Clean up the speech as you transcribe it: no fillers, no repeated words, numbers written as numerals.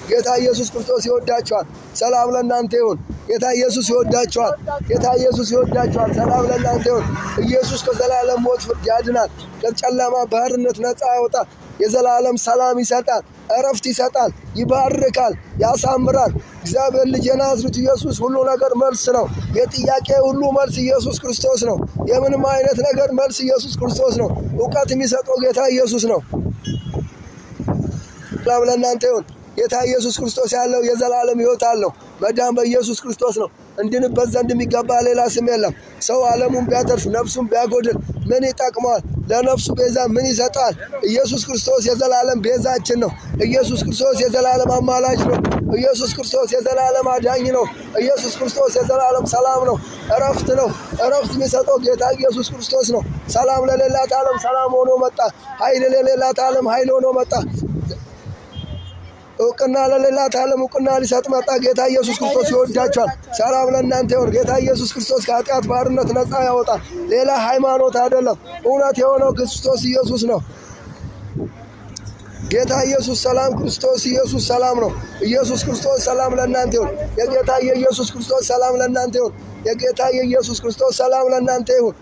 ጌታ ኢየሱስ ክርስቶስ ይወዳችኋል። ሰላም ለእናንተ ይሁን። ጌታ ኢየሱስ ይወዳችኋል። ጌታ ኢየሱስ ይወዳችኋል። ሰላም ለእናንተ ይሁን። ኢየሱስ ከዘላለም ሞት ፍርድ ያድናል። ከጨለማ ባርነት ነፃ ያወጣል። የዘላለም ሰላም ይሰጣል። እረፍት ይሰጣል። ይባርካል። ያሳምራል። እግዚአብሔር ልጅ የናዝሬቱ ኢየሱስ ሁሉ ነገር መልስ ነው። የጥያቄ ሁሉ መልስ ኢየሱስ ክርስቶስ ነው። የምንም አይነት ነገር መልስ ኢየሱስ ክርስቶስ ነው። እውቀት የሚሰጠው ጌታ ኢየሱስ ነው። ሰላም ለእናንተ ይሁን። ጌታ ኢየሱስ ክርስቶስ ያለው የዘላለም ሕይወት አለው። መዳን በኢየሱስ ክርስቶስ ነው። እንድንበት ዘንድ የሚገባ ሌላ ስም የለም። ሰው ዓለሙን ቢያተርፍ ነፍሱን ቢያጎድል ምን ይጠቅመዋል? ለነፍሱ ቤዛ ምን ይሰጣል? ኢየሱስ ክርስቶስ የዘላለም ቤዛችን ነው። ኢየሱስ ክርስቶስ የዘላለም አማላጅ ነው። ኢየሱስ ክርስቶስ የዘላለም አዳኝ ነው። ኢየሱስ ክርስቶስ የዘላለም ሰላም ነው። እረፍት ነው። እረፍት የሚሰጠው ጌታ ኢየሱስ ክርስቶስ ነው። ሰላም ለሌላት ዓለም ሰላም ሆኖ መጣ። ኃይል ለሌላት ዓለም ኃይል ሆኖ መጣ። እውቅና ለሌላት ዓለም እውቅና ሊሰጥ መጣ። ጌታ ኢየሱስ ክርስቶስ ይወዳችኋል። ሰላም ለእናንተ ይሁን። ጌታ ኢየሱስ ክርስቶስ ከኃጢአት ባርነት ነፃ ያወጣል። ሌላ ሃይማኖት አይደለም። እውነት የሆነው ክርስቶስ ኢየሱስ ነው። ጌታ ኢየሱስ ሰላም፣ ክርስቶስ ኢየሱስ ሰላም ነው። ኢየሱስ ክርስቶስ ሰላም ለእናንተ ይሁን። የጌታ የኢየሱስ ክርስቶስ ሰላም ለእናንተ ይሁን። የጌታ የኢየሱስ ክርስቶስ ሰላም ለእናንተ ይሁን።